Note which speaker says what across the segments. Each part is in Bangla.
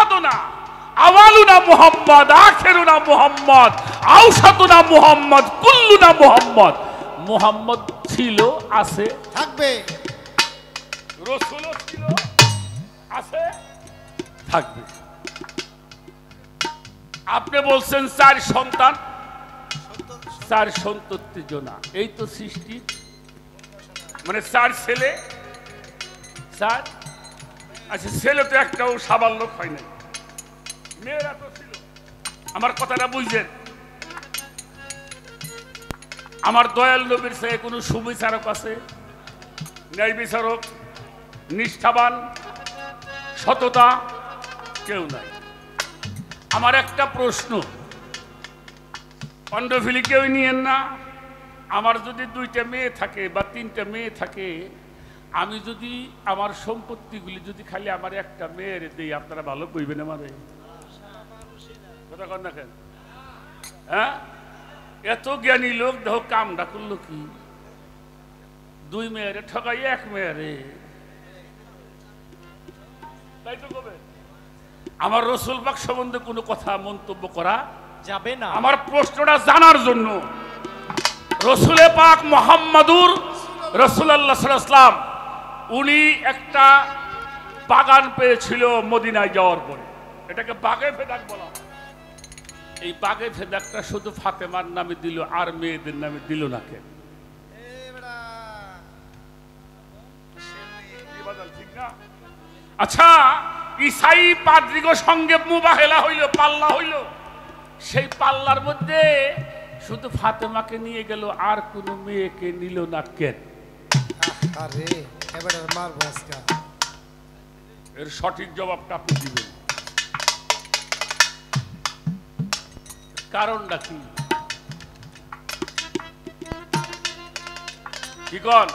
Speaker 1: মুহাম্মাদুনা আওয়ালুনা মুহাম্মদ আখিরুনা মুহাম্মদ আওসাতুনা মুহাম্মদ কুল্লুনা মুহাম্মদ। মুহাম্মদ ছিল, আছে,
Speaker 2: থাকবে।
Speaker 1: রাসূলও ছিল, আছে, থাকবে। আপনি বলছেন 4 সন্তান, 4 সন্ততি জনা, এই তো সৃষ্টি, মানে 4 ছেলে, 4। আচ্ছা, ছেলে তো একটাও সাবালক হয় নাই, মেয়েরা তো ছিল। আমার কথাটা বুঝছেন? আমার দয়াল নবীর চেয়ে কোনো সুবিচারক আছে? ন্যায় বিচারক, নিষ্ঠাবান, সততা কেউ নাই। আমার একটা প্রশ্ন, অন্ডফিলি কেউ নিয়েন না। আমার যদি 2টা মেয়ে থাকে বা 3টা মেয়ে থাকে, আমি যদি আমার সম্পত্তিগুলি যদি খালি আমার একটা মেয়ের দিই, আপনারা ভালো কইবেন আমারে? কথা কন না কেন? হ্যাঁ, এত জ্ঞানী লোক দেখো কামটা করলো কি, 2 মেয়েরে ঠকাই 1 মেয়েরে, তাই তো কবে? আমার রাসূল পাক সম্বন্ধে কোনো কথা মন্তব্য করা
Speaker 2: যাবে না।
Speaker 1: আমার প্রশ্নটা জানার জন্য, রাসূলে পাক মুহাম্মাদুর রাসূলুল্লাহ সাল্লাল্লাহু আলাইহি ওয়াসাল্লাম উনি একটা বাগান পেয়েছিল মদিনায় যাওয়ার পরে, এটাকে বাগে ফেদাক বলা হয়। এই বাগে ফেদাকটা শুধু ফাতেমার নামে দিল, আর মেয়েদের নামে দিল না কেন? ঠিক না? আচ্ছা, ঈসাই পাদ্রীগ সঙ্গে মুবাহেলা হইল, পাল্লা হইল, সেই পাল্লার মধ্যে শুধু ফাতেমাকে নিয়ে গেল, আর কোন মেয়েকে নিল না কেন?
Speaker 2: আরে এবারে মারবো আজকে।
Speaker 1: এর সঠিক জবাবটা আপনি দিবেন। কারণটা কি? কি কন?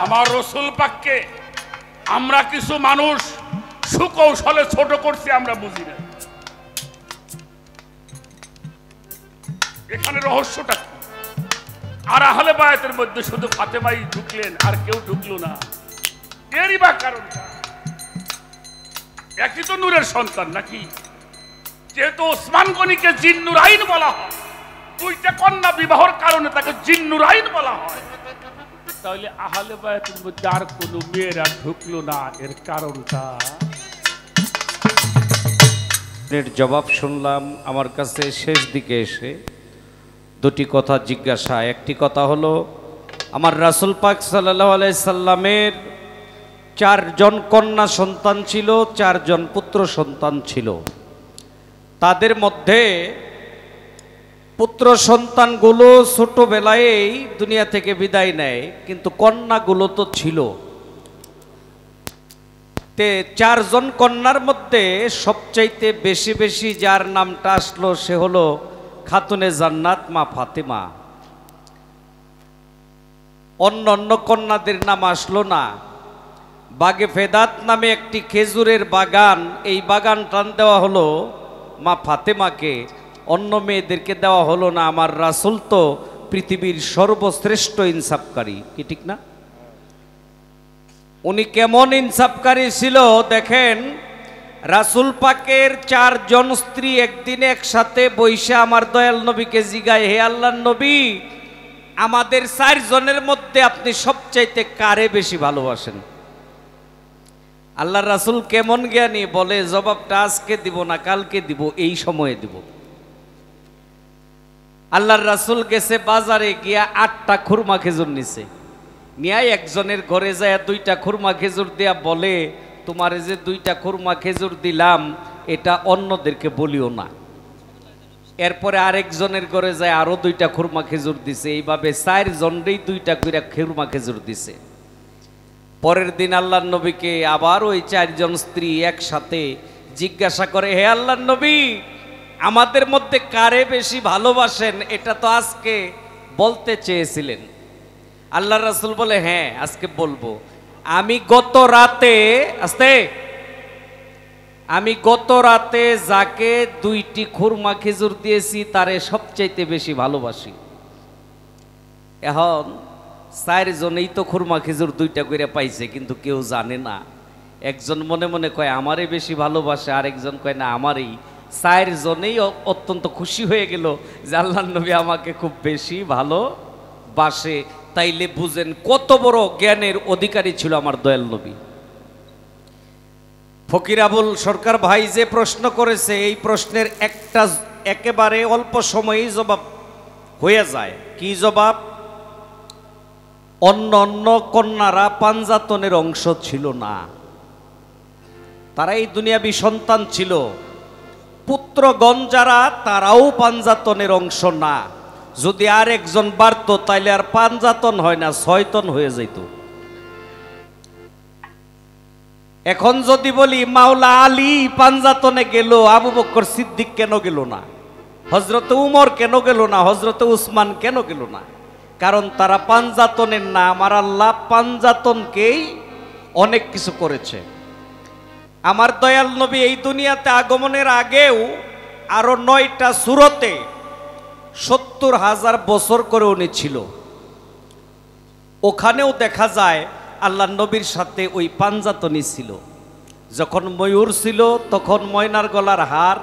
Speaker 1: আমার রাসূল পাককে আমরা কিছু মানুষ সুকৌশলে ছোট করছি, আমরা বুঝি না। এখানে রহস্যটা কি? আর আহলে বায়াতের মধ্যে শুধু ফাতেমাই ঢুকলেন, আর কেউ ঢুকলো না, এরই বা কারণটা? একই তো নূরের সন্তান নাকি? যেহেতু ওসমান গনিকে জিন্নুরাইন বলা হয়, 2টা কন্যা বিবাহের কারণে তাকে জিন্নুরাইন বলা হয়, তাহলে আহলে বায়াতের মধ্যে আর কোনো মেয়েরা ঢুকলো না, এর কারণটা?
Speaker 3: এর জবাব শুনলাম। আমার কাছে শেষ দিকে এসে 2টি কথা জিজ্ঞাসা। একটি কথা হলো, আমার রাসূল পাক সাল্লাল্লাহু আলাইহি সাল্লামের 4 জন কন্যা সন্তান ছিল, 4 জন পুত্র সন্তান ছিল। তাদের মধ্যে পুত্র সন্তানগুলো ছোটবেলায় দুনিয়া থেকে বিদায় নেয়, কিন্তু কন্যাগুলো তো ছিল। 4 জন কন্যার মধ্যে সবচাইতে বেশি বেশি যার নামটা আসলো সে হলো খাতুনে জান্নাত মা ফাতেমা। অন্য অন্য কন্যাদের নাম আসলো না। বাগে ফেদাত নামে একটি খেজুরের বাগান, এই বাগান টান দেওয়া হলো মা ফাতেমাকে, অন্য মেয়েদেরকে দেওয়া হলো না। আমার রাসূল তো পৃথিবীর সর্বশ্রেষ্ঠ ইনসাফকারী, কি ঠিক না? উনি কেমন ইনসাফকারী ছিল দেখেন। রাসূল পাকের 4 জন স্ত্রী একদিন একসাথে বৈশা আমার দয়াল নবীকে জিগায়, হে আল্লাহর নবী, আমাদের 4 জনের মধ্যে আপনি সবচাইতে কারে বেশি ভালোবাসেন? আল্লাহর রাসূল কেমন জ্ঞানী, বলে জবাবটা আজকে দিব না, কালকে দিব, এই সময়ে দিব। আল্লাহর রাসূল গেছে বাজারে, গিয়া 8টা খুরমা খেজুর নিছে, নিয়ে একজনের ঘরে যায় 2টা খুরমা খেজুর দেয়া বলে, তোমার যে 2টা খুরমা খেজুর দিলাম এটা অন্যদেরকে বলিও না। এরপরে আরেকজনের ঘরে যায় আরো 2টা খুরমা খেজুর দিছে, এইভাবে 4 জনেরই 2টা করে খুরমা খেজুর দিছে। পরের দিন আল্লাহর নবীকে আবার ওই 4 জন স্ত্রী একসাথে জিজ্ঞাসা করে, হে আল্লাহর নবী, আমাদের মধ্যে কারে বেশি ভালোবাসেন? এটা তো আজকে বলতে চেয়েছিলেন। আল্লাহর রাসূল বলে, হ্যাঁ আজকে বলবো। আমি গত রাতে যাকে 2টি খুরমা খেজুর দিয়েছি তারে সবচাইতে বেশি ভালোবাসি। এখন 4 জনেই তো খুরমা খেজুর 2টা করে পাইছে, কিন্তু কেউ জানে না। একজন মনে মনে কয় আমারই বেশি ভালোবাসে, আরেকজন কয় না আমারই। 4 জনেই অত্যন্ত খুশি হয়ে গেল যে আল্লাহর নবী আমাকে খুব বেশি ভালোবাসে। তাইলে বুঝেন কত বড় জ্ঞানের অধিকারী ছিল আমার দয়াল নবী। ফকির আবুল সরকার ভাই যে প্রশ্ন করেছে, এই প্রশ্নের একটা একেবারে অল্প সময়েই জবাব হয়ে যায়। কি জবাব? অন্য অন্য কন্যারা পাঞ্জাতনের অংশ ছিল না, তারা এই দুনিয়াবী সন্তান ছিল। পুত্রগণ যারা, তারাও পাঞ্জাতনের অংশ না। যদি আর একজন বাড়তো তাইলে আর পাঞ্জাতন হয় না, 6 টন হয়ে যেত। এখন যদি বলি মাওলা আলী পাঞ্জাতনে গেল, আবু বকর সিদ্দিক কেন গেল না, হযরত উমর কেন গেল না, হযরত উসমান কেন গেল না? কারণ তারা পাঞ্জাতনের না। আমার আল্লাহ পাঞ্জাতনকেই অনেক কিছু করেছে। আমার দয়াল নবী এই দুনিয়াতে আগমনের আগেও আরো 9টা সূরতে 70,000 বছর করে উনি ছিল। ওখানেও দেখা যায় আল্লাহ নবীর সাথে ওই পাঞ্জাতনি ছিল। যখন ময়ূর ছিল তখন ময়নার গলার হার,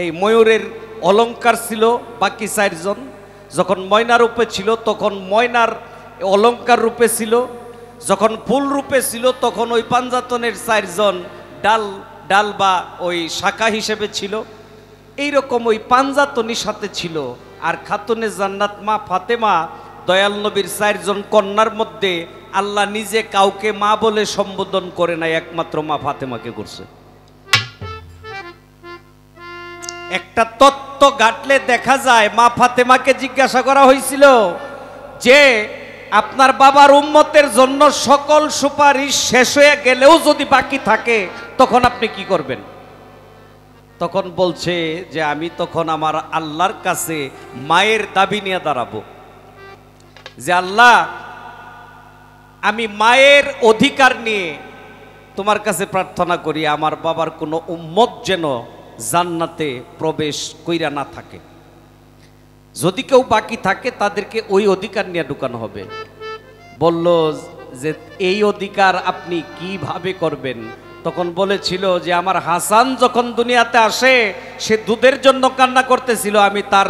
Speaker 3: এই ময়ূরের অলংকার ছিল বাকি 4 জন। যখন ময়না রূপে ছিল তখন ময়নার অলংকার রূপে ছিল। যখন ফুল রূপে ছিল তখন ওই পাঞ্জাতনের 4 জন ডাল বা ওই শাখা হিসেবে ছিল। এইরকম ওই পাঞ্জাতনির সাথে ছিল। আর খাতুনে জান্নাত মা ফাতেমা, দয়াল নবীর 4 জন কন্যার মধ্যে আল্লাহ নিজে কাউকে মা বলে সম্বোধন করে নাই, একমাত্র মা ফাতেমাকে করছে। একটা তত্ত্ব ঘাটলে দেখা যায়, মা ফাতেমাকে জিজ্ঞাসা করা হয়েছিল যে আপনার বাবার উম্মতের জন্য সকল সুপারিশ শেষ হয়ে গেলেও যদি বাকি থাকে তখন আপনি কি করবেন? তখন বলছে যে আমি তখন আমার আল্লাহর কাছে মায়ের দাবি নিয়ে দাঁড়াবো যে আল্লাহ, আমি মায়ের অধিকার নিয়ে তোমার কাছে প্রার্থনা করি, আমার বাবার কোনো উম্মত যেন জান্নাতে প্রবেশ কইরা না থাকে। যদি কেউ বাকি থাকে তাদেরকে ওই অধিকার নিয়ে ঢুকানো হবে। বলল যে এই অধিকার আপনি কিভাবে করবেন? তখন বলেছিল যে আমার হাসান যখন দুনিয়াতে আসে সে দুধের জন্য কান্না করতেছিল, আমি তার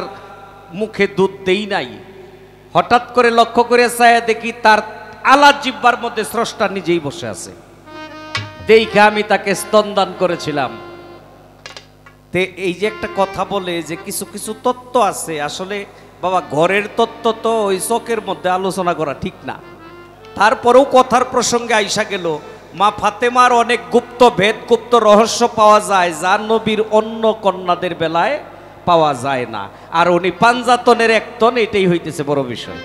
Speaker 3: মুখে দুধ দেই নাই। হঠাৎ করে লক্ষ্য করে চায় দেখি তার আলা জিহ্বার মধ্যে স্রষ্টা নিজেই বসে আছে, দেখে আমি তাকে স্তনদান করেছিলাম। তে এই যে একটা কথা বলে যে কিছু কিছু তত্ত্ব আছে, আসলে বাবা ঘরের তত্ত্ব তো ওই চকের মধ্যে আলোচনা করা ঠিক না। তারপরেও কথার প্রসঙ্গে আইসা গেল, মা ফাতেমার অনেক গুপ্ত ভেদ, গুপ্ত রহস্য পাওয়া যায় যা নবীর অন্য কন্যাদের বেলায় পাওয়া যায় না। আর উনি পাঞ্জাতনের একতন, এটাই হইতেছে বড় বিষয়,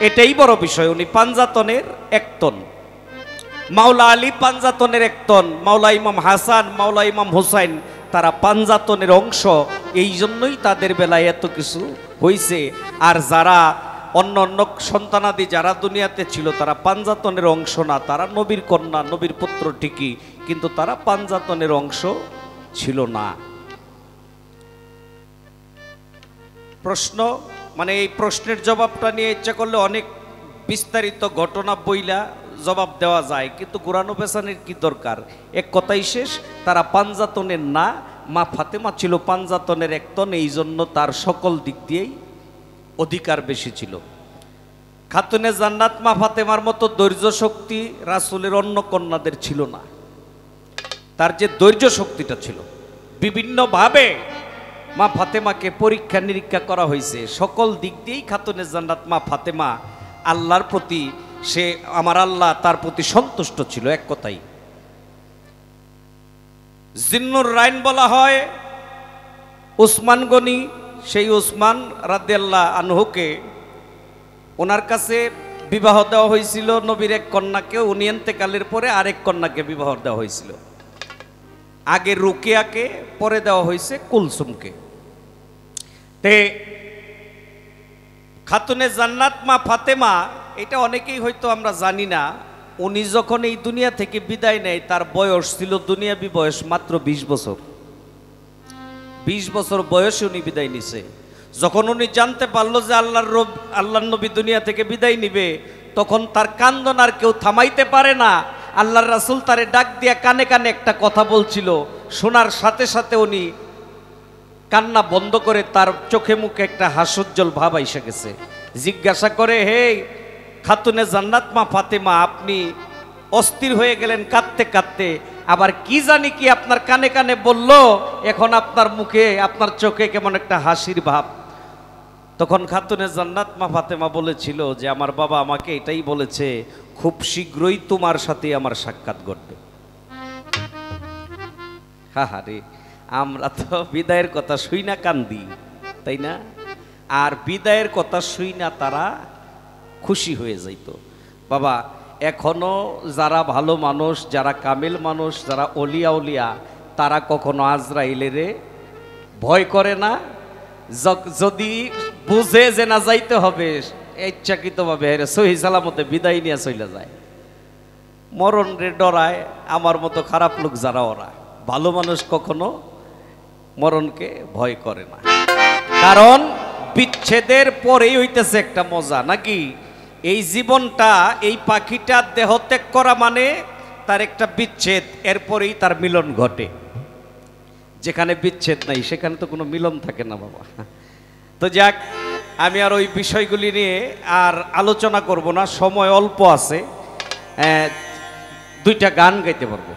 Speaker 3: এটাই বড় বিষয়। উনি পাঞ্জাতনের একতন। মাওলা আলী পাঞ্জাতনের একতন, মাওলা ইমাম হাসান, মাওলা ইমাম হুসাইন তারা পাঞ্জাতনের অংশ। এই জন্যই তাদের বেলায় এত কিছু হইছে। আর যারা অন্য অন্য সন্তানাদি যারা দুনিয়াতে ছিল তারা পাঞ্জাতনের অংশ না, তারা নবীর কন্যা, নবীর পুত্র ঠিকই, কিন্তু তারা পাঞ্জাতনের অংশ ছিল না। প্রশ্ন মানে এই প্রশ্নের জবাবটা নিয়ে ইচ্ছা করলে অনেক বিস্তারিত ঘটনা বইলা জবাব দেওয়া যায়, কিন্তু কোরআন পেছানের কি দরকার? এক কথাই শেষ, তারা পাঞ্জাতনের না, মা ফাতেমা ছিল পাঞ্জাতনের একতন, এই জন্য তার সকল দিক দিয়েই অধিকার বেশি ছিল। খাতুনে জান্নাত মা ফাতেমার মতো ধৈর্য শক্তি রাসূলের অন্য কন্যাদের ছিল না। তার যে ধৈর্য শক্তিটা ছিল, বিভিন্নভাবে মা ফাতেমাকে পরীক্ষা নিরীক্ষা করা হয়েছে, সকল দিক দিয়েই খাতুনে জান্নাত মা ফাতেমা আল্লাহর প্রতি, সে আমার আল্লাহ তার প্রতি সন্তুষ্ট ছিল। এক কথাই জিন্নুর রাইন বলা হয় উসমান গনি, সেই উসমান রাদিয়াল্লাহু আনহুকে ওনার কাছে বিবাহ দেওয়া হয়েছিল নবীর এক কন্যাকে, উনি ইন্তেকালের পরে আরেক কন্যাকে বিবাহ দেওয়া হয়েছিল। আগে রুকিয়াকে, পরে দেওয়া হয়েছে কুলসুমকে। তে খাতুনে জান্নাত মা ফাতেমা, এটা অনেকেই হয়তো আমরা জানি না, উনি যখন এই দুনিয়া থেকে বিদায় নেয় তার বয়স ছিল দুনিয়াবি বয়স মাত্র 20 বছর। 20 বছর বয়সে উনি বিদায় নিছে। যখন উনি জানতে পারলো যে আল্লাহর নবী দুনিয়া থেকে বিদায় নিবে, তখন তার কান্দন আর কেউ থামাইতে পারে না। আল্লাহর রাসূল তারে ডাক দিয়া কানে কানে একটা কথা বলছিল, শোনার সাথে সাথে উনি কান্না বন্ধ করে তার চোখে মুখে একটা হাস্যোজ্জ্বল ভাব এসে গেছে। জিজ্ঞাসা করে, হে খাতুনে জান্নাত মা ফাতেমা, আপনি অস্থির হয়ে গেলেন কাঁদতে কাঁদতে, আবার কি জানি কি আপনার কানে কানে বলল, এখন আপনার মুখে আপনার চোখে কেমন একটা হাসির ভাব। তখন খাতুনে জান্নাত মা ফাতেমা বলেছিল যে আমার বাবা আমাকে এটাই বলেছে, খুব শীঘ্রই তোমার সাথে আমার সাক্ষাৎ ঘটবে। হা রে, আমরা তো বিদায়ের কথা শুই না কান্দি, তাই না? আর বিদায়ের কথা শুই না তারা খুশি হয়ে যাইত। বাবা, এখনো যারা ভালো মানুষ, যারা কামেল মানুষ, যারা অলিয়া উলিয়া, তারা কখনো আজরাইলের ভয় করে না। যদি বুঝে যে না যাইতে হবে, ইচ্ছাকৃতভাবে সহি সালামতে বিদায় নিয়ে চলে যায়। মরণ রে ডরায় আমার মতো খারাপ লোক যারা, ওরা ভালো মানুষ কখনো মরণকে ভয় করে না। কারণ বিচ্ছেদের পরেই হইতেছে একটা মজা, নাকি? এই জীবনটা, এই পাখিটা দেহ ত্যাগ করা মানে তার একটা বিচ্ছেদ, এরপরেই তার মিলন ঘটে। যেখানে বিচ্ছেদ নাই সেখানে তো কোনো মিলন থাকে না বাবা। তো যাক, আমি আর ওই বিষয়গুলি নিয়ে আর আলোচনা করব না, সময় অল্প আছে। দুইটা গান গাইতে পারবো।